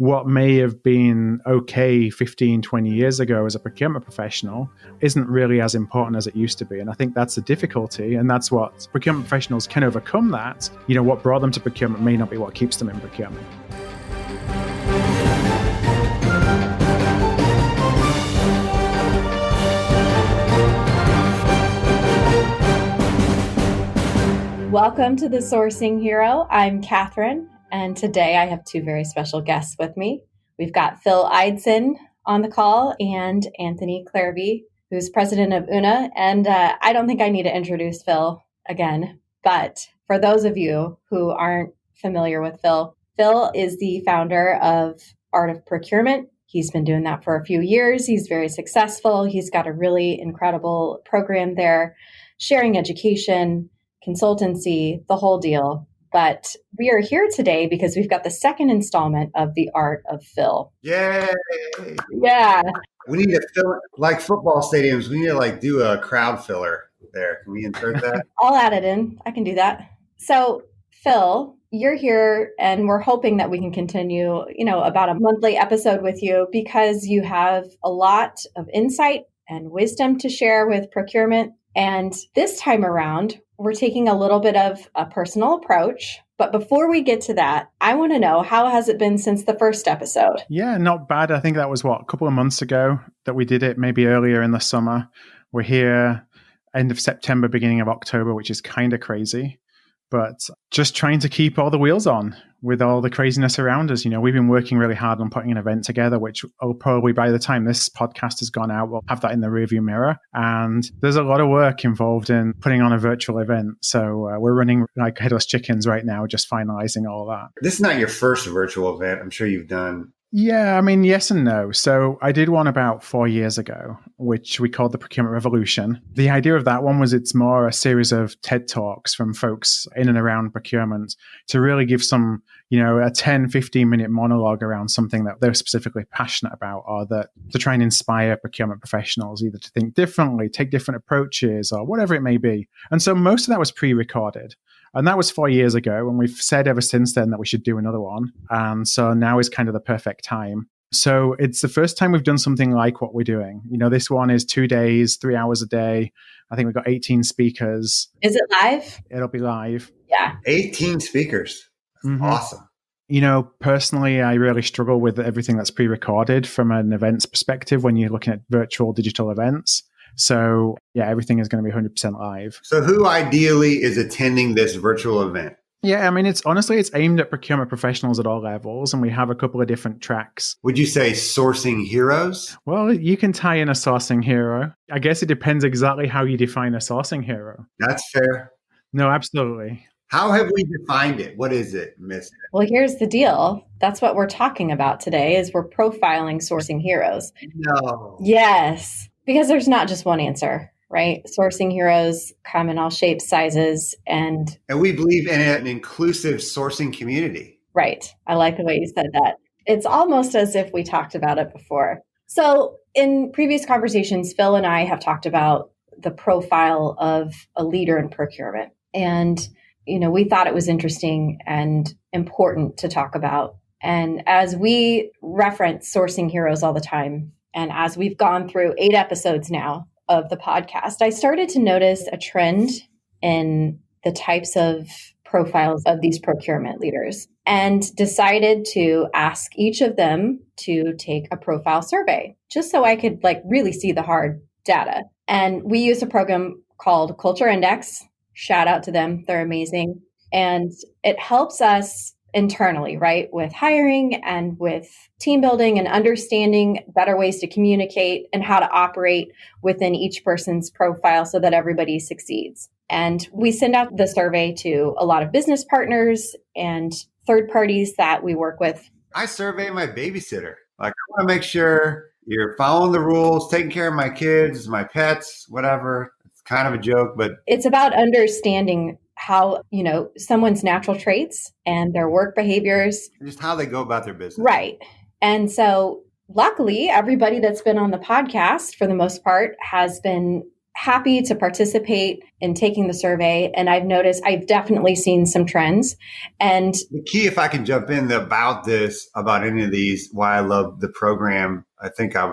what may have been okay 15, 20 years ago as a procurement professional isn't really as important as it used to be. And I think that's the difficulty. And that's what procurement professionals can overcome that. What brought them to procurement may not be what keeps them in procurement. Welcome to the Sourcing Hero. I'm Catherine, and today I have two very special guests with me. We've got Phil Ideson on the call and Anthony Clarby, who's president of UNA. And I don't think I need to introduce Phil again, but for those of you who aren't familiar with Phil, Phil is the founder of Art of Procurement. He's been doing that for a few years. He's very successful. He's got a really incredible program there, sharing education, consultancy, the whole deal. But we are here today because we've got the second installment of The Art of Phil. Yay! Yeah. We need to fill it like football stadiums. We need to do a crowd filler there. Can we insert that? I'll add it in. I can do that. So, Phil, you're here and we're hoping that we can continue, about a monthly episode with you because you have a lot of insight and wisdom to share with procurement. And this time around, we're taking a little bit of a personal approach. But before we get to that, I want to know, how has it been since the first episode? Yeah, not bad. I think that was a couple of months ago that we did it, maybe earlier in the summer. We're here end of September, beginning of October, which is kind of crazy. But just trying to keep all the wheels on with all the craziness around us. We've been working really hard on putting an event together, which will probably, by the time this podcast has gone out, we'll have that in the rearview mirror. And there's a lot of work involved in putting on a virtual event. So we're running like headless chickens right now, just finalizing all that. This is not your first virtual event. I'm sure you've done. Yeah, yes and no. So I did one about 4 years ago, which we called the Procurement Revolution. The idea of that one was it's more a series of TED Talks from folks in and around procurement to really give some, a 10, 15-minute monologue around something that they're specifically passionate about, or that to try and inspire procurement professionals either to think differently, take different approaches, or whatever it may be. And so most of that was pre-recorded. And that was 4 years ago. And we've said ever since then that we should do another one. And so now is kind of the perfect time. So it's the first time we've done something like what we're doing. This one is 2 days, 3 hours a day. I think we've got 18 speakers. Is it live? It'll be live. Yeah. 18 speakers. Mm-hmm. Awesome. Personally, I really struggle with everything that's pre-recorded from an events perspective when you're looking at virtual digital events. So yeah, everything is going to be 100% live. So who ideally is attending this virtual event? Yeah, it's aimed at procurement professionals at all levels, and we have a couple of different tracks. Would you say sourcing heroes? Well, you can tie in a sourcing hero. I guess it depends exactly how you define a sourcing hero. That's fair. No, absolutely. How have we defined it? What is it, Miss? Well, here's the deal. That's what we're talking about today, is we're profiling sourcing heroes. No. Yes, because there's not just one answer. Right? Sourcing heroes come in all shapes, sizes, and we believe in an inclusive sourcing community. Right. I like the way you said that. It's almost as if we talked about it before. So in previous conversations, Phil and I have talked about the profile of a leader in procurement. And, we thought it was interesting and important to talk about. And as we reference sourcing heroes all the time, and as we've gone through 8 episodes now of the podcast, I started to notice a trend in the types of profiles of these procurement leaders and decided to ask each of them to take a profile survey just so I could really see the hard data. And we use a program called Culture Index. Shout out to them. They're amazing. And it helps us internally, right, with hiring and with team building and understanding better ways to communicate and how to operate within each person's profile so that everybody succeeds. And we send out the survey to a lot of business partners and third parties that we work with. I survey my babysitter. I want to make sure you're following the rules, taking care of my kids, my pets, whatever. It's kind of a joke, but it's about understanding how, someone's natural traits and their work behaviors. Just how they go about their business. Right. And so luckily, everybody that's been on the podcast, for the most part, has been happy to participate in taking the survey. And I've definitely seen some trends. And the key, if I can jump in about any of these, why I love the program, I think I'm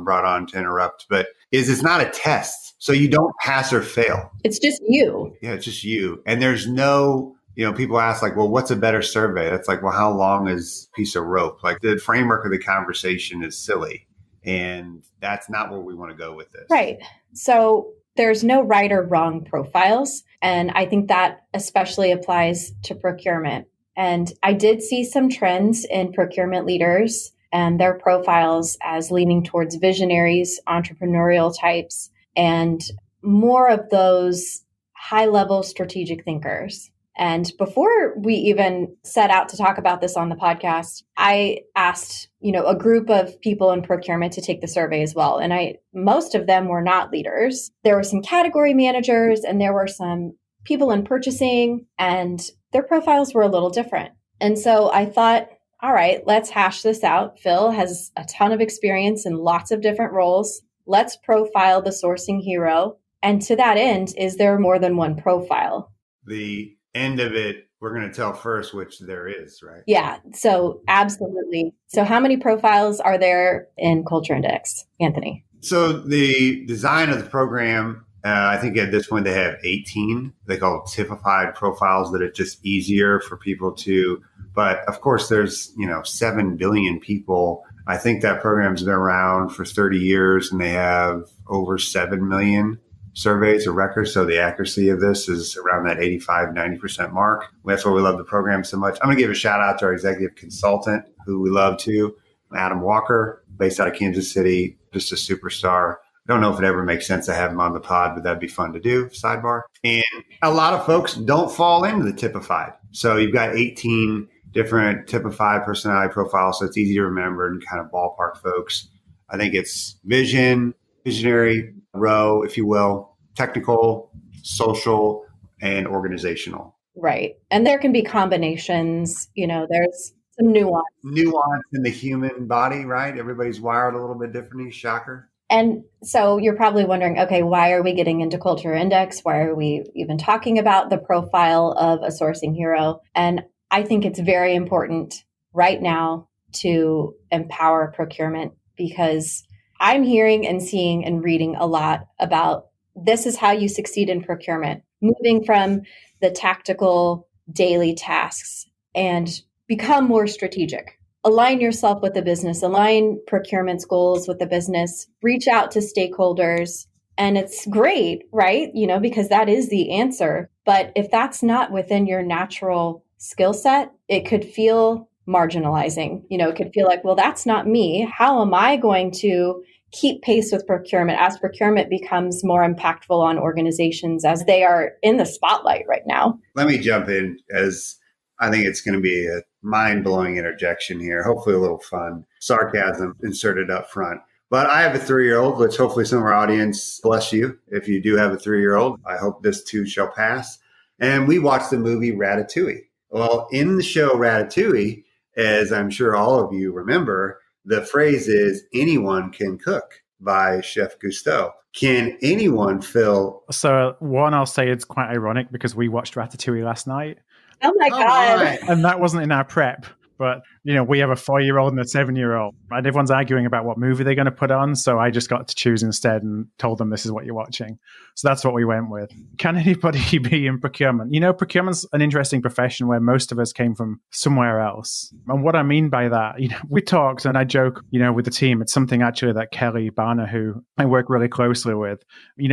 brought on to interrupt, but it's not a test. So you don't pass or fail. It's just you. Yeah, it's just you. And there's no, people ask like, well, what's a better survey? That's like, well, how long is a piece of rope? Like the framework of the conversation is silly. And that's not where we want to go with this. Right. So there's no right or wrong profiles. And I think that especially applies to procurement. And I did see some trends in procurement leaders and their profiles as leaning towards visionaries, entrepreneurial types, and more of those high-level strategic thinkers. And before we even set out to talk about this on the podcast, I asked, a group of people in procurement to take the survey as well. And most of them were not leaders. There were some category managers and there were some people in purchasing, and their profiles were a little different. And so I thought, all right, let's hash this out. Phil has a ton of experience in lots of different roles. Let's profile the sourcing hero. And to that end, is there more than one profile? The end of it, we're going to tell first, which there is, right? Yeah, so absolutely. So how many profiles are there in Culture Index, Anthony? So the design of the program, I think at this point they have 18. They call it typified profiles that are just easier for people to, but of course there's, 7 billion people. I think that program's been around for 30 years and they have over 7 million surveys or records. So the accuracy of this is around that 85, 90% mark. That's why we love the program so much. I'm going to give a shout out to our executive consultant, who we love too, Adam Walker, based out of Kansas City, just a superstar. I don't know if it ever makes sense to have him on the pod, but that'd be fun to do, sidebar. And a lot of folks don't fall into the typified. So you've got 18 different typified personality profiles, so it's easy to remember and kind of ballpark folks. I think it's visionary, row, if you will, technical, social, and organizational. Right. And there can be combinations, there's some nuance. Nuance in the human body, right? Everybody's wired a little bit differently. Shocker. And so you're probably wondering, okay, why are we getting into Culture Index? Why are we even talking about the profile of a sourcing hero? And I think it's very important right now to empower procurement, because I'm hearing and seeing and reading a lot about this is how you succeed in procurement, moving from the tactical daily tasks and become more strategic. Align yourself with the business, align procurement's goals with the business, reach out to stakeholders. And it's great, right? Because that is the answer. But if that's not within your natural skill set, it could feel marginalizing. It could feel like, well, that's not me. How am I going to keep pace with procurement as procurement becomes more impactful on organizations as they are in the spotlight right now? Let me jump in, as I think it's going to be a mind-blowing interjection here. Hopefully a little fun sarcasm inserted up front. But I have a 3-year-old, which hopefully some of our audience, bless you, if you do have a 3-year-old. I hope this too shall pass. And we watched the movie Ratatouille. Well, in the show Ratatouille, as I'm sure all of you remember, the phrase is anyone can cook by Chef Gusteau. Can anyone, Phil? So one, I'll say it's quite ironic because we watched Ratatouille last night. Oh my God. Right. And that wasn't in our prep. But, we have a 4-year-old and a 7-year-old. And everyone's arguing about what movie they're going to put on. So I just got to choose instead and told them this is what you're watching. So that's what we went with. Can anybody be in procurement? Procurement's an interesting profession where most of us came from somewhere else. And what I mean by that, we talked and I joke, with the team. It's something actually that Kelly Barner, who I work really closely with,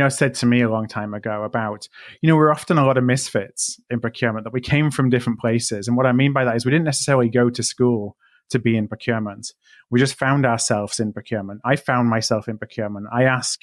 said to me a long time ago about, we're often a lot of misfits in procurement, that we came from different places. And what I mean by that is we didn't necessarily go to school to be in procurement. We just found ourselves in procurement. I found myself in procurement. I ask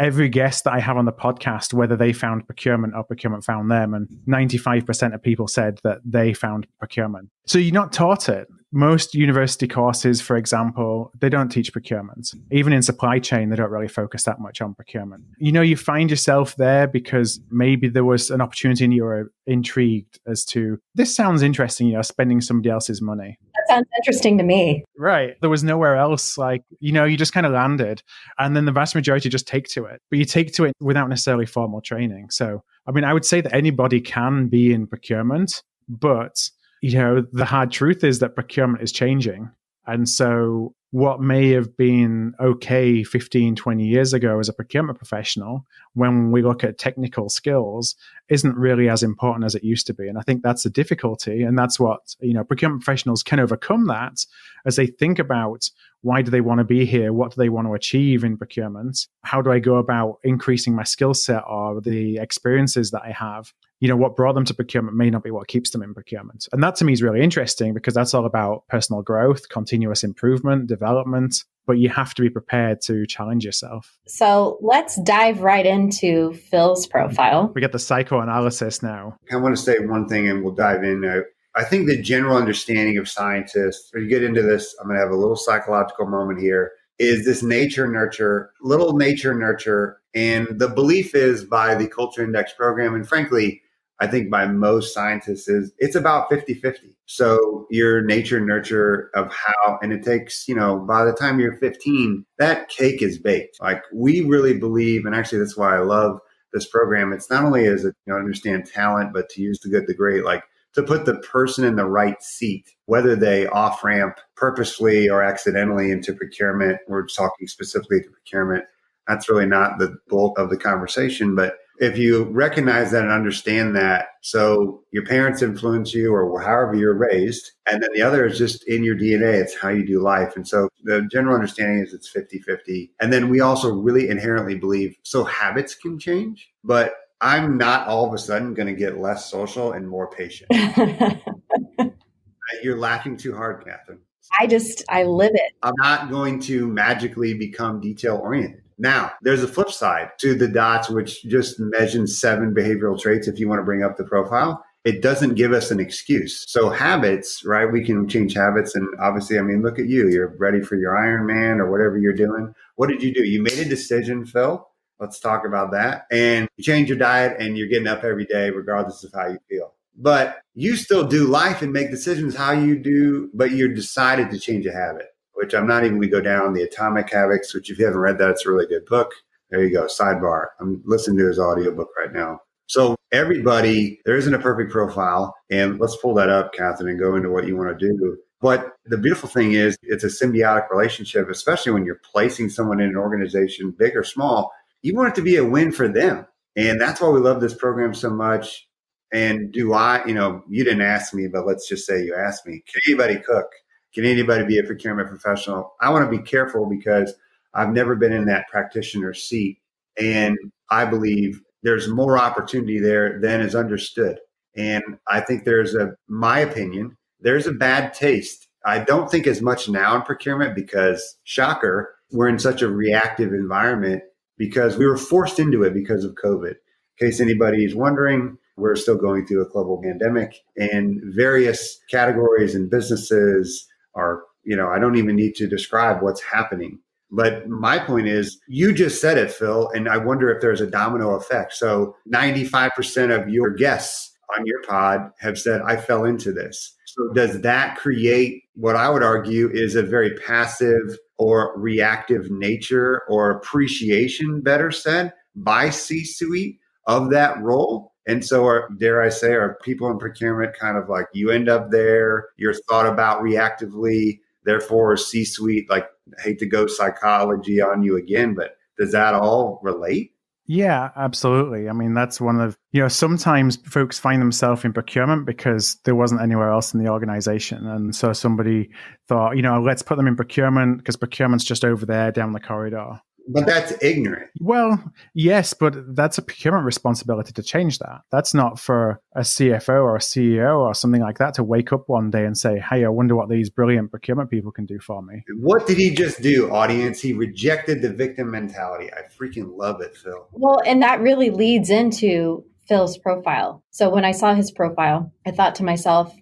every guest that I have on the podcast whether they found procurement or procurement found them, and 95% of people said that they found procurement. So you're not taught it. Most university courses, for example, they don't teach procurement. Even in supply chain, they don't really focus that much on procurement. You find yourself there because maybe there was an opportunity and you were intrigued as to, this sounds interesting, spending somebody else's money. That's sounds interesting to me. Right. There was nowhere else. Like, you just kind of landed, and then the vast majority just take to it. But you take to it without necessarily formal training. So, I mean, I would say that anybody can be in procurement, but, the hard truth is that procurement is changing. And so what may have been okay 15, 20 years ago as a procurement professional, when we look at technical skills, isn't really as important as it used to be. And I think that's the difficulty. And that's what, procurement professionals can overcome that as they think about, why do they want to be here? What do they want to achieve in procurement? How do I go about increasing my skill set or the experiences that I have? What brought them to procurement may not be what keeps them in procurement. And that to me is really interesting, because that's all about personal growth, continuous improvement, development, but you have to be prepared to challenge yourself. So let's dive right into Phil's profile. We get the psychoanalysis now. I want to say one thing and we'll dive in. I think the general understanding of scientists, or you get into this, I'm going to have a little psychological moment here, is this little nature nurture. And the belief is by the Culture Index program, and frankly, I think by most scientists, is it's about 50-50. So your nature nurture of how, and it takes, by the time you're 15, that cake is baked. Like, we really believe, and actually that's why I love this program. It's not only as understand talent, but to use the good, the great, like to put the person in the right seat, whether they off ramp purposefully or accidentally into procurement. We're talking specifically to procurement. That's really not the bulk of the conversation, but if you recognize that and understand that, so your parents influence you or however you're raised, and then the other is just in your DNA, it's how you do life. And so the general understanding is it's 50-50. And then we also really inherently believe, so habits can change, but I'm not all of a sudden going to get less social and more patient. You're laughing too hard, Catherine. I live it. I'm not going to magically become detail oriented. Now, there's a flip side to the dots, which just mentions 7 behavioral traits. If you want to bring up the profile, it doesn't give us an excuse. So habits, right? We can change habits. And obviously, I mean, look at you. You're ready for your Ironman or whatever you're doing. What did you do? You made a decision, Phil. Let's talk about that. And you change your diet and you're getting up every day, regardless of how you feel. But you still do life and make decisions how you do, but you're decided to change a habit, which I'm not even going to go down the Atomic Habits, which if you haven't read that, it's a really good book. There you go. Sidebar. I'm listening to his audiobook right now. So everybody, there isn't a perfect profile. And let's pull that up, Catherine, and go into what you want to do. But the beautiful thing is it's a symbiotic relationship, especially when you're placing someone in an organization, big or small. You want it to be a win for them. And that's why we love this program so much. And you didn't ask me, but let's just say you asked me, can anybody cook? Can anybody be a procurement professional? I want to be careful because I've never been in that practitioner seat. And I believe there's more opportunity there than is understood. And I think my opinion, there's a bad taste. I don't think as much now in procurement because, shocker, we're in such a reactive environment because we were forced into it because of COVID. In case anybody is wondering, we're still going through a global pandemic and various categories and businesses are, I don't even need to describe what's happening. But my point is, you just said it, Phil, and I wonder if there's a domino effect. So 95% of your guests on your pod have said, I fell into this. So does that create what I would argue is a very passive or reactive nature or appreciation, better said, by C-suite of that role? And so, are people in procurement kind of like you end up there, you're thought about reactively, therefore C-suite, like, I hate to go psychology on you again, but does that all relate? Yeah, absolutely. I mean, that's one of, sometimes folks find themselves in procurement because there wasn't anywhere else in the organization. And so somebody thought, let's put them in procurement because procurement's just over there down the corridor. But that's ignorant. Well, yes, but that's a procurement responsibility to change that. That's not for a CFO or a CEO or something like that to wake up one day and say, hey, I wonder what these brilliant procurement people can do for me. What did he just do, audience? He rejected the victim mentality. I freaking love it, Phil. Well, and that really leads into Phil's profile. So when I saw his profile, I thought to myself,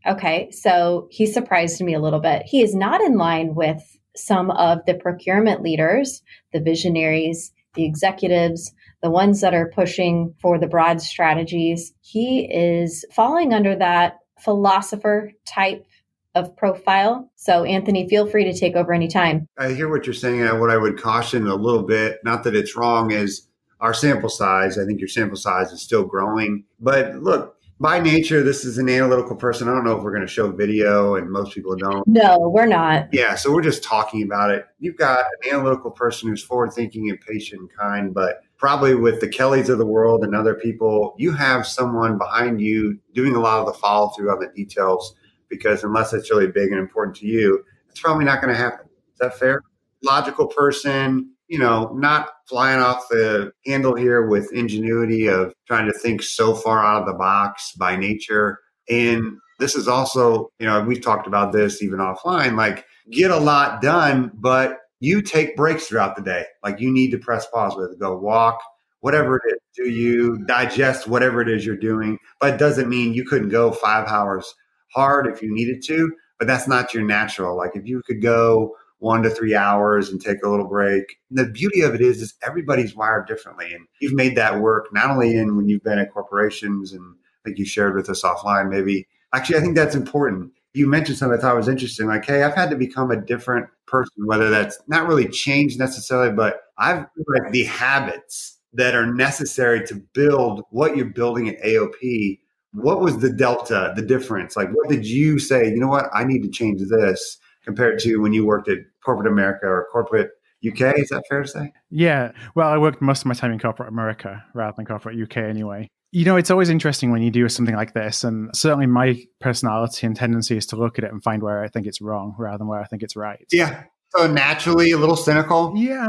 okay, so he surprised me a little bit. He is not in line with some of the procurement leaders, the visionaries, the executives, the ones that are pushing for the broad strategies. He is falling under that philosopher type of profile. So Anthony, feel free to take over anytime. I hear what you're saying. And what I would caution a little bit, not that it's wrong, is our sample size. I think your sample size is still growing. But look, by nature, this is an analytical person. I don't know if we're going to show video, and most people don't. No, we're not. Yeah, so we're just talking about it. You've got an analytical person who's forward-thinking and patient and kind, but probably with the Kellys of the world and other people, you have someone behind you doing a lot of the follow-through on the details, because unless it's really big and important to you, it's probably not going to happen. Is that fair? Logical person, not flying off the handle here with ingenuity of trying to think so far out of the box by nature. And this is also, we've talked about this even offline, like get a lot done, but you take breaks throughout the day. Like you need to press pause with it, go walk, whatever it is. Do you digest whatever it is you're doing? But it doesn't mean you couldn't go 5 hours hard if you needed to, but that's not your natural. Like if you could go 1 to 3 hours and take a little break. And the beauty of it is everybody's wired differently. And you've made that work not only in when you've been at corporations, and I think you shared with us offline, maybe. Actually, I think that's important. You mentioned something I thought was interesting. Like, hey, I've had to become a different person, whether that's not really changed necessarily, but I've like the habits that are necessary to build what you're building at AOP. What was the delta, the difference? Like, what did you say, you know what, I need to change this compared to when you worked at corporate America or corporate UK? Is that fair to say? Yeah. Well, I worked most of my time in corporate America rather than corporate UK anyway. It's always interesting when you do something like this. And certainly my personality and tendency is to look at it and find where I think it's wrong rather than where I think it's right. Yeah. So naturally a little cynical? Yeah,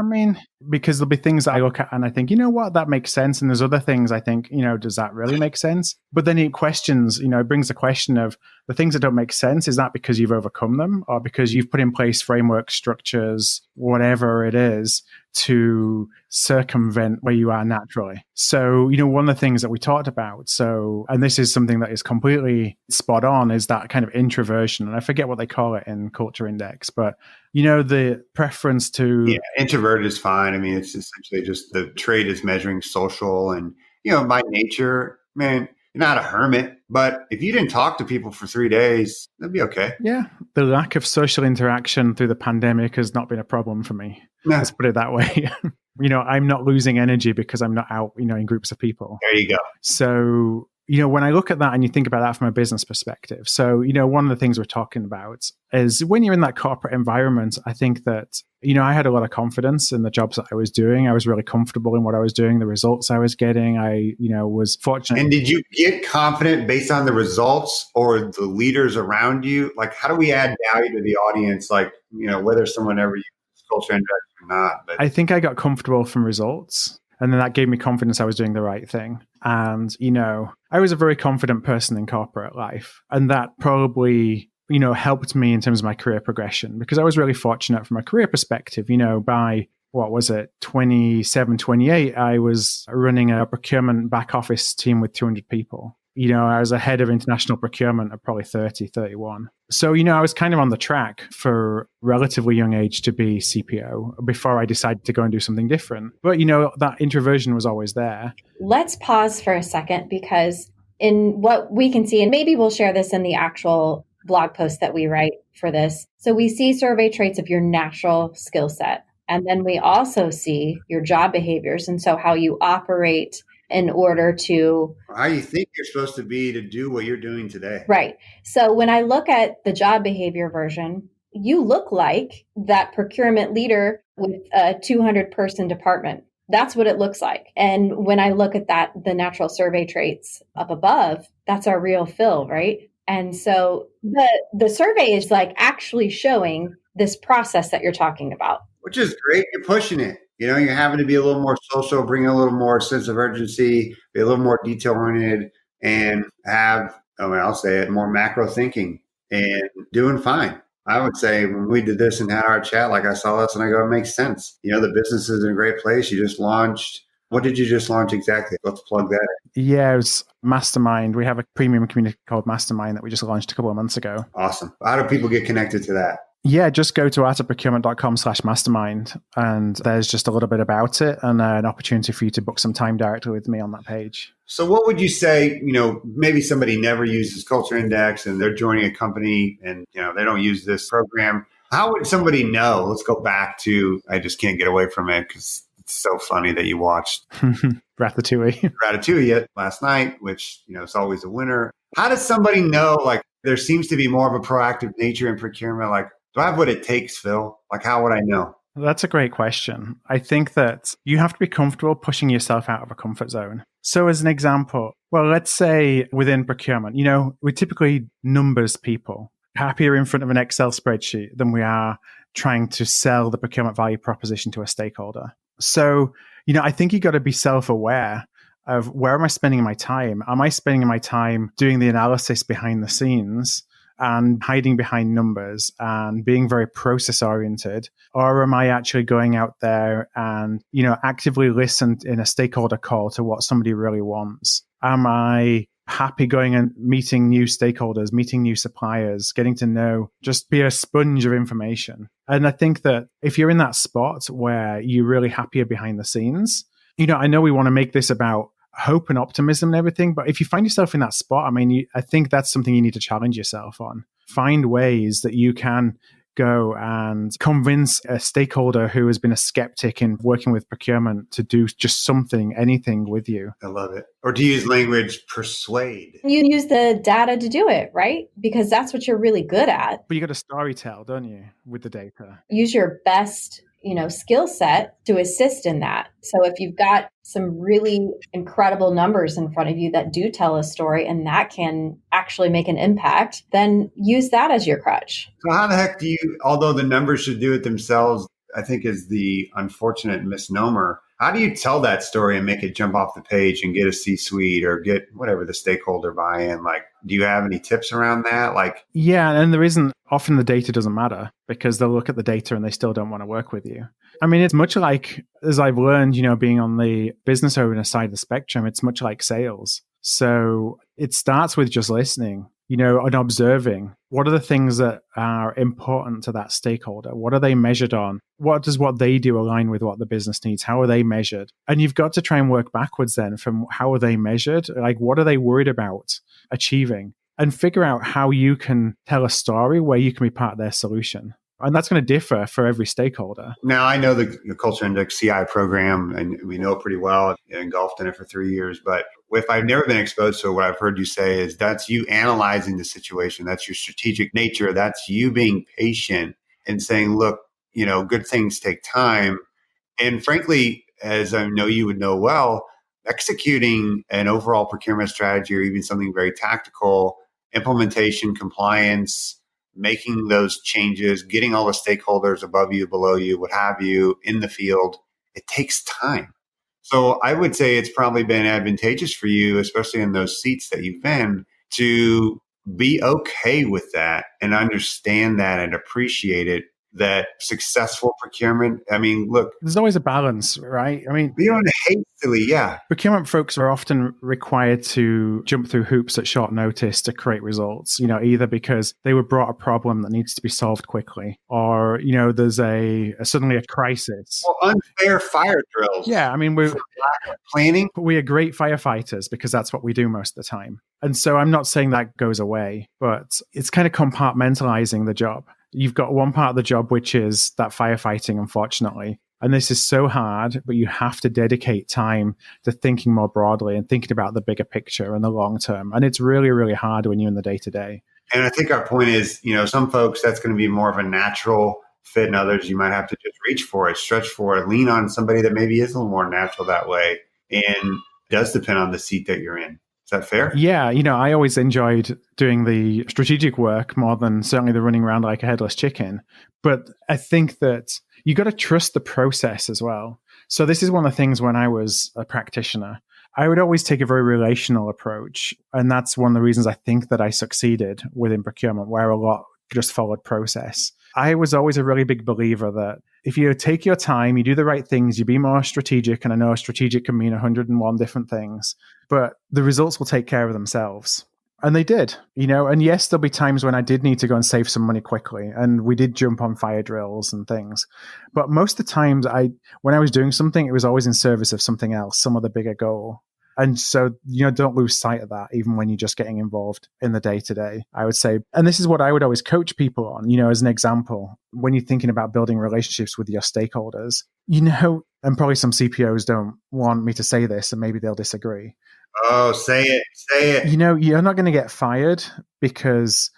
because there'll be things that I look at and I think, you know what, that makes sense. And there's other things I think, does that really make sense? But then it questions, it brings the question of the things that don't make sense. Is that because you've overcome them or because you've put in place framework structures, whatever it is, to circumvent where you are naturally? So, one of the things that we talked about, and this is something that is completely spot on, is that kind of introversion. And I forget what they call it in Culture Index, but the preference to... Yeah, introvert is fine. It's essentially just the trait is measuring social and, by nature, man, you're not a hermit, but if you didn't talk to people for 3 days, that'd be okay. Yeah. The lack of social interaction through the pandemic has not been a problem for me. No. Let's put it that way. I'm not losing energy because I'm not out, in groups of people. There you go. So, when I look at that and you think about that from a business perspective. So, one of the things we're talking about is when you're in that corporate environment, I think that, I had a lot of confidence in the jobs that I was doing. I was really comfortable in what I was doing, the results I was getting. I, was fortunate. And did you get confident based on the results or the leaders around you? Like, how do we add value to the audience? Like, whether someone ever uses culture index or not. But I think I got comfortable from results. And then that gave me confidence I was doing the right thing. And, I was a very confident person in corporate life. And that probably, helped me in terms of my career progression because I was really fortunate from a career perspective. By, 27, 28, I was running a procurement back office team with 200 people. I was a head of international procurement at probably 30, 31. So, I was kind of on the track for relatively young age to be CPO before I decided to go and do something different. But, that introversion was always there. Let's pause for a second because in what we can see, and maybe we'll share this in the actual blog post that we write for this. So we see survey traits of your natural skill set. And then we also see your job behaviors. And so how you operate in order to... How you think you're supposed to be to do what you're doing today. Right. So when I look at the job behavior version, you look like that procurement leader with a 200-person department. That's what it looks like. And when I look at that, the natural survey traits up above, that's our real Phil, right? And so the survey is like actually showing this process that you're talking about. Which is great. You're pushing it. You're having to be a little more social, bring a little more sense of urgency, be a little more detail-oriented, and have, I'll say it, more macro thinking and doing fine. I would say when we did this and had our chat, like I saw this and I go, it makes sense. The business is in a great place. You just launched. What did you just launch exactly? Let's plug that in. Yeah, it was Mastermind. We have a premium community called Mastermind that we just launched a couple of months ago. Awesome. How do people get connected to that? Yeah, just go to artofprocurement.com/mastermind and there's just a little bit about it and an opportunity for you to book some time directly with me on that page. So what would you say, maybe somebody never uses Culture Index and they're joining a company and, they don't use this program. How would somebody know? Let's go back to, I just can't get away from it because it's so funny that you watched Ratatouille last night, which, is always a winner. How does somebody know, like, there seems to be more of a proactive nature in procurement? Like, do I have what it takes, Phil? Like, how would I know? That's a great question. I think that you have to be comfortable pushing yourself out of a comfort zone. So as an example, well, let's say within procurement, we're typically numbers people, happier in front of an Excel spreadsheet than we are trying to sell the procurement value proposition to a stakeholder. So, I think you got to be self-aware of where am I spending my time? Am I spending my time doing the analysis behind the scenes and hiding behind numbers and being very process oriented? Or am I actually going out there and, actively listen in a stakeholder call to what somebody really wants? Am I happy going and meeting new stakeholders, meeting new suppliers, getting to know, just be a sponge of information? And I think that if you're in that spot where you're really happier behind the scenes, I know we want to make this about hope and optimism and everything, but if you find yourself in that spot, I think that's something you need to challenge yourself on. Find ways that you can go and convince a stakeholder who has been a skeptic in working with procurement to do just anything with you. I love it. Or to use language, persuade. You use the data to do it, right? Because that's what you're really good at. But you got to storytell, don't you, with the data? Use your best skill set to assist in that. So if you've got some really incredible numbers in front of you that do tell a story and that can actually make an impact, then use that as your crutch. So how the heck although the numbers should do it themselves, I think is the unfortunate misnomer. How do you tell that story and make it jump off the page and get a C-suite or get whatever the stakeholder buy-in? Like, do you have any tips around that? Yeah, and the reason often the data doesn't matter because they'll look at the data and they still don't want to work with you. It's much like, as I've learned, being on the business owner side of the spectrum, it's much like sales. So it starts with just listening, and observing. What are the things that are important to that stakeholder? What are they measured on? What does what they do align with what the business needs? How are they measured? And you've got to try and work backwards then from how are they measured? Like, what are they worried about achieving? And figure out how you can tell a story where you can be part of their solution. And that's going to differ for every stakeholder. Now, I know the Culture Index CI program, and we know it pretty well. I engulfed in it for 3 years. But if I've never been exposed to it, what I've heard you say is that's you analyzing the situation. That's your strategic nature. That's you being patient and saying, look, good things take time. And frankly, as I know you would know well, executing an overall procurement strategy or even something very tactical, implementation, compliance, making those changes, getting all the stakeholders above you, below you, what have you, in the field, it takes time. So I would say it's probably been advantageous for you, especially in those seats that you've been, to be okay with that and understand that and appreciate it. That successful procurement, look. There's always a balance, right? We don't hastily, yeah. Procurement folks are often required to jump through hoops at short notice to create results, either because they were brought a problem that needs to be solved quickly or, there's suddenly a crisis. Well, unfair fire drills. Yeah, we're lack of planning. We are great firefighters because that's what we do most of the time. And so I'm not saying that goes away, but it's kind of compartmentalizing the job. You've got one part of the job, which is that firefighting, unfortunately. And this is so hard, but you have to dedicate time to thinking more broadly and thinking about the bigger picture and the long term. And it's really, really hard when you're in the day to day. And I think our point is, some folks, that's going to be more of a natural fit, and others you might have to just reach for it, stretch for it, lean on somebody that maybe is a little more natural that way. And does depend on the seat that you're in. Is that fair? Yeah. I always enjoyed doing the strategic work more than certainly the running around like a headless chicken. But I think that you got to trust the process as well. So this is one of the things when I was a practitioner, I would always take a very relational approach. And that's one of the reasons I think that I succeeded within procurement, where a lot just followed process. I was always a really big believer that if you take your time, you do the right things, you be more strategic, and I know strategic can mean 101 different things, but the results will take care of themselves. And they did, and yes, there'll be times when I did need to go and save some money quickly, and we did jump on fire drills and things. But most of the times when I was doing something, it was always in service of something else, some other bigger goal. And so, don't lose sight of that, even when you're just getting involved in the day to day, I would say. And this is what I would always coach people on, as an example, when you're thinking about building relationships with your stakeholders, and probably some CPOs don't want me to say this and maybe they'll disagree. Oh, say it. You're not going to get fired because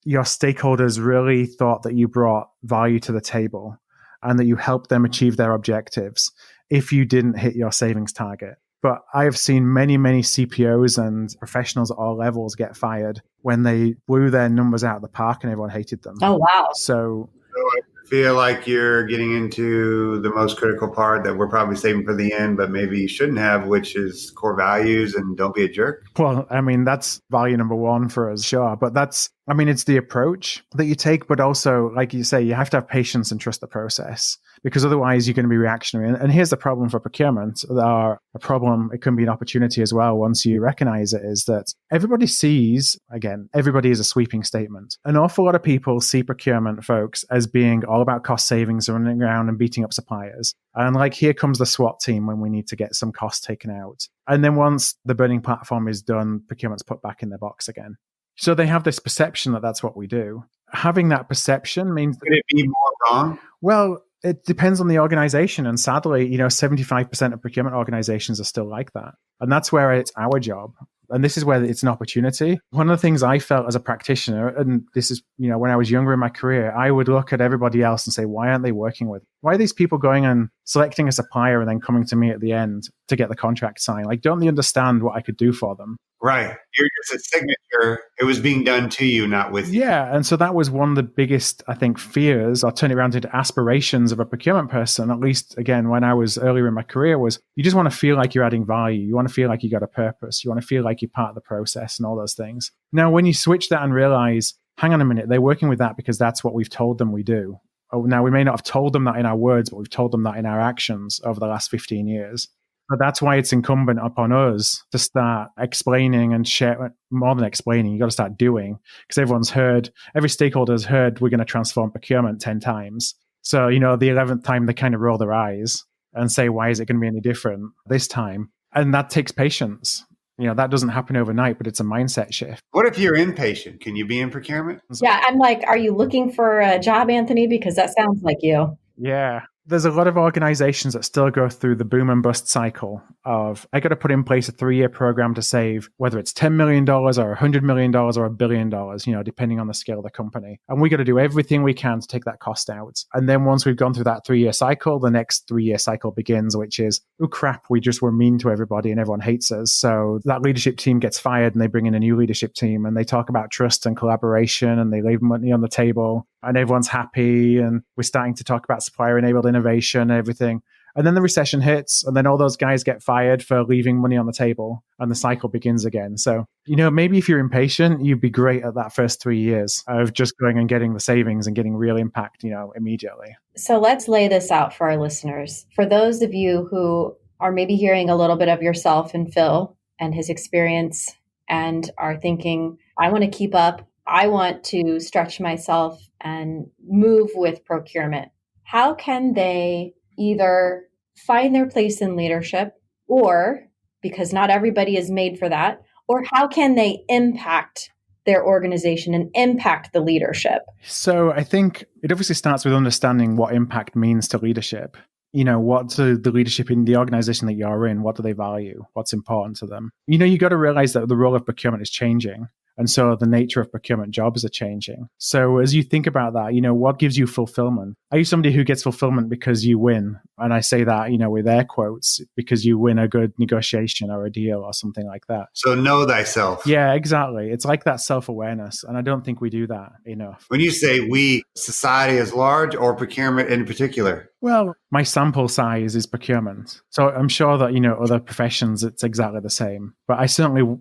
your stakeholders really thought that you brought value to the table and that you helped them achieve their objectives if you didn't hit your savings target. But I have seen many, many CPOs and professionals at all levels get fired when they blew their numbers out of the park and everyone hated them. Oh, wow. So I feel like you're getting into the most critical part that we're probably saving for the end, but maybe you shouldn't have, which is core values and don't be a jerk. Well, that's value number one for us, sure. But it's the approach that you take, but also, like you say, you have to have patience and trust the process, because otherwise you're going to be reactionary. And here's the problem for procurement, or a problem, it can be an opportunity as well once you recognize it, is that everybody sees, again, everybody is a sweeping statement. An awful lot of people see procurement folks as being all about cost savings and running around and beating up suppliers. And here comes the SWAT team when we need to get some costs taken out. And then once the burning platform is done, procurement's put back in their box again. So they have this perception that that's what we do. Having that perception means... Could it be more wrong? Well, it depends on the organization. And sadly, 75% of procurement organizations are still like that. And that's where it's our job. And this is where it's an opportunity. One of the things I felt as a practitioner, and this is, when I was younger in my career, I would look at everybody else and say, why aren't they working with? Why are these people going and selecting a supplier and then coming to me at the end to get the contract signed? Don't they understand what I could do for them? Right. You're just a signature. It was being done to you, not with you. Yeah. And so that was one of the biggest, I think, fears, or turn it around into aspirations of a procurement person, at least, again, when I was earlier in my career, was you just want to feel like you're adding value. You want to feel like you got a purpose. You want to feel like you're part of the process and all those things. Now, when you switch that and realize, hang on a minute, they're working with that because that's what we've told them we do. Oh, now, we may not have told them that in our words, but we've told them that in our actions over the last 15 years. But that's why it's incumbent upon us to start explaining and share, more than explaining, you got to start doing, because every stakeholder has heard we're going to transform procurement 10 times. So, the 11th time they kind of roll their eyes and say, why is it going to be any different this time? And that takes patience. That doesn't happen overnight, but it's a mindset shift. What if you're impatient? Can you be in procurement? Yeah, I'm like, are you looking for a job, Anthony? Because that sounds like you. Yeah. There's a lot of organizations that still go through the boom and bust cycle of, I got to put in place a 3-year program to save, whether it's $10 million or $100 million or $1 billion, depending on the scale of the company. And we got to do everything we can to take that cost out. And then once we've gone through that 3-year cycle, the next 3-year cycle begins, which is, oh crap, we just were mean to everybody and everyone hates us. So that leadership team gets fired and they bring in a new leadership team and they talk about trust and collaboration and they leave money on the table and everyone's happy. And we're starting to talk about supplier enabled innovation and everything. And then the recession hits and then all those guys get fired for leaving money on the table and the cycle begins again. So, maybe if you're impatient, you'd be great at that first 3 years of just going and getting the savings and getting real impact, immediately. So let's lay this out for our listeners. For those of you who are maybe hearing a little bit of yourself in Phil and his experience and are thinking, I want to keep up, I want to stretch myself and move with procurement. How can they either find their place in leadership, or, because not everybody is made for that, or how can they impact their organization and impact the leadership? So I think it obviously starts with understanding what impact means to leadership. What do the leadership in the organization that you're in, what do they value? What's important to them? You got to realize that the role of procurement is changing. And so the nature of procurement jobs are changing. So as you think about that, what gives you fulfillment? Are you somebody who gets fulfillment because you win? And I say that, with air quotes, because you win a good negotiation or a deal or something like that. So know thyself. Yeah, exactly. It's like that self-awareness. And I don't think we do that enough. When you say we, society as large or procurement in particular? Well, my sample size is procurement. So I'm sure that, other professions, it's exactly the same. But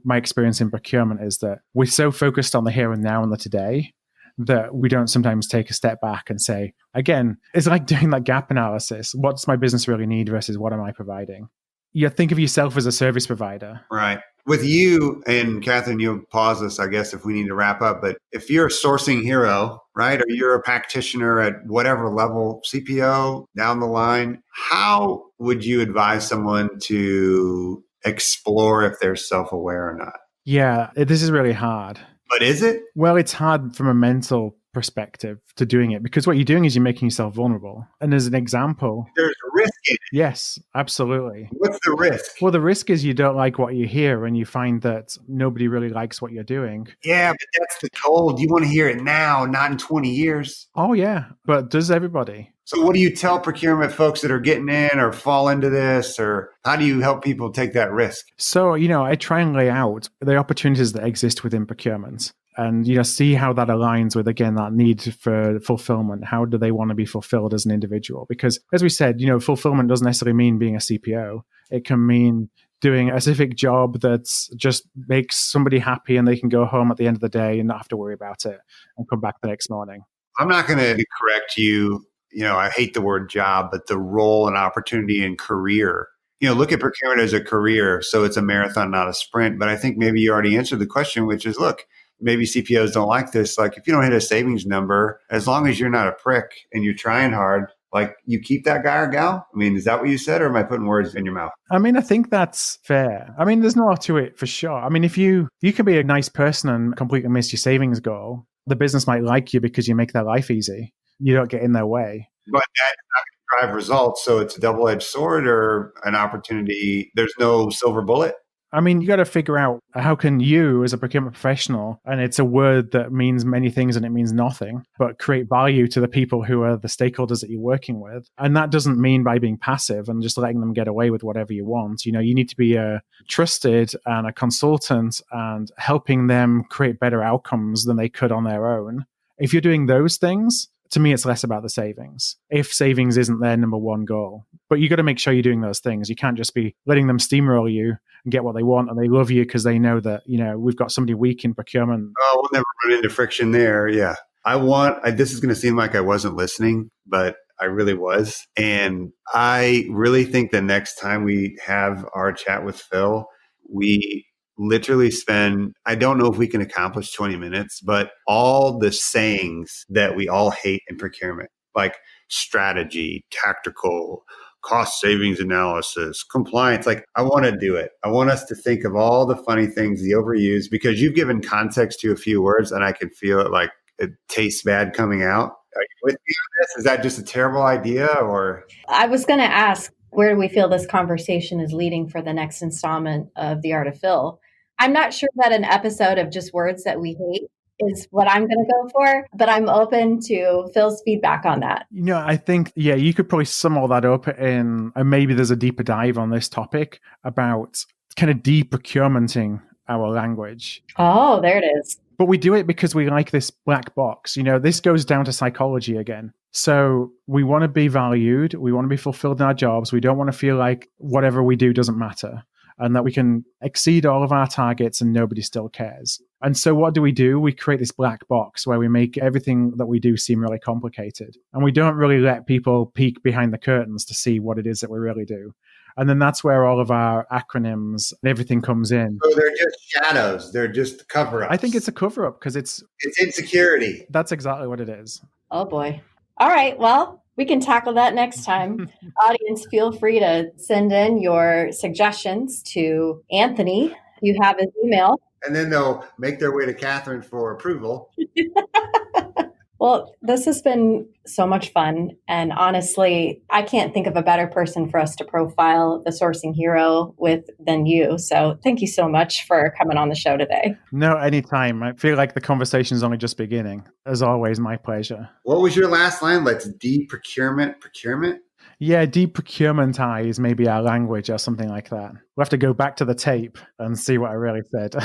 my experience in procurement is that we're so focused on the here and now and the today that we don't sometimes take a step back and say, again, it's like doing that gap analysis. What does my business really need versus what am I providing? You think of yourself as a service provider. Right. With you, and Catherine, you'll pause us, I guess, if we need to wrap up. But if you're a sourcing hero, right, or you're a practitioner at whatever level, CPO, down the line, how would you advise someone to explore if they're self-aware or not. Yeah, this is really hard. But is it? Well, it's hard from a mental perspective to doing it because what you're doing is you're making yourself vulnerable. And as an example, there's a risk in it. Yes, absolutely. What's the risk? Well, the risk is you don't like what you hear and you find that nobody really likes what you're doing. Yeah, but that's the goal. You want to hear it now, not in 20 years. Oh, yeah. But does everybody? So what do you tell procurement folks that are getting in or fall into this, or how do you help people take that risk? So, I try and lay out the opportunities that exist within procurement and, see how that aligns with, again, that need for fulfillment. How do they want to be fulfilled as an individual? Because as we said, fulfillment doesn't necessarily mean being a CPO. It can mean doing a specific job that's just makes somebody happy and they can go home at the end of the day and not have to worry about it and come back the next morning. I'm not going to correct you. I hate the word job, but the role and opportunity and career. Look at procurement as a career. So it's a marathon, not a sprint. But I think maybe you already answered the question, which is, look, maybe CPOs don't like this. Like if you don't hit a savings number, as long as you're not a prick and you're trying hard, like you keep that guy or gal? I mean, is that what you said or am I putting words in your mouth? I mean, I think that's fair. I mean, there's more to it for sure. I mean, if you can be a nice person and completely miss your savings goal, the business might like you because you make their life easy. You don't get in their way. But that's not going to drive results. So it's a double-edged sword or an opportunity. There's no silver bullet. I mean, you got to figure out how can you as a procurement professional, and it's a word that means many things and it means nothing, but create value to the people who are the stakeholders that you're working with. And that doesn't mean by being passive and just letting them get away with whatever you want. You need to be a trusted and a consultant and helping them create better outcomes than they could on their own. If you're doing those things, to me, it's less about the savings. If savings isn't their number one goal, but you got to make sure you're doing those things. You can't just be letting them steamroll you and get what they want, and they love you because they know that we've got somebody weak in procurement. Oh, we'll never run into friction there. Yeah, this is going to seem like I wasn't listening, but I really was, and I really think the next time we have our chat with Phil, we literally spend, I don't know if we can accomplish 20 minutes, but all the sayings that we all hate in procurement, like strategy, tactical, cost savings analysis, compliance, like I want to do it. I want us to think of all the funny things, the overused, because you've given context to a few words and I can feel it like it tastes bad coming out. Are you with me on this? Is that just a terrible idea or? I was going to ask, where do we feel this conversation is leading for the next installment of The Art of Phil? I'm not sure that an episode of just words that we hate is what I'm going to go for, but I'm open to Phil's feedback on that. I think, you could probably sum all that up in, and maybe there's a deeper dive on this topic about kind of de-procurementing our language. Oh, there it is. But we do it because we like this black box. This goes down to psychology again. So we want to be valued. We want to be fulfilled in our jobs. We don't want to feel like whatever we do doesn't matter and that we can exceed all of our targets and nobody still cares. And so what do? We create this black box where we make everything that we do seem really complicated. And we don't really let people peek behind the curtains to see what it is that we really do. And then that's where all of our acronyms and everything comes in. So they're just shadows. They're just cover-ups. I think it's a cover-up because it's insecurity. That's exactly what it is. Oh, boy. All right. Well, we can tackle that next time. Audience, feel free to send in your suggestions to Anthony. You have his email. And then they'll make their way to Catherine for approval. Well, this has been so much fun. And honestly, I can't think of a better person for us to profile the sourcing hero with than you. So thank you so much for coming on the show today. No, anytime. I feel like the conversation is only just beginning. As always, my pleasure. What was your last line? Let's de-procurement. Yeah, de-procurementize maybe our language or something like that. We'll have to go back to the tape and see what I really said.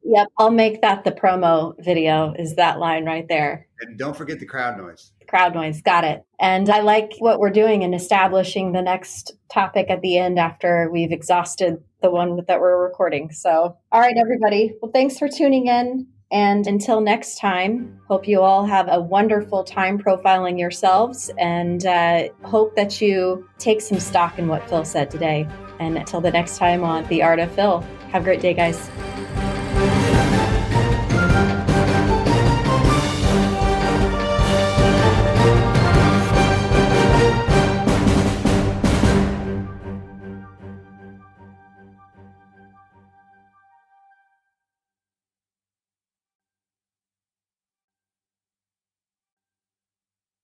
Yep, I'll make that the promo video, is that line right there. And don't forget the crowd noise. Crowd noise, got it. And I like what we're doing in establishing the next topic at the end after we've exhausted the one that we're recording. So, all right, everybody. Well, thanks for tuning in. And until next time, hope you all have a wonderful time profiling yourselves and hope that you take some stock in what Phil said today. And until the next time on The Art of Phil, have a great day, guys.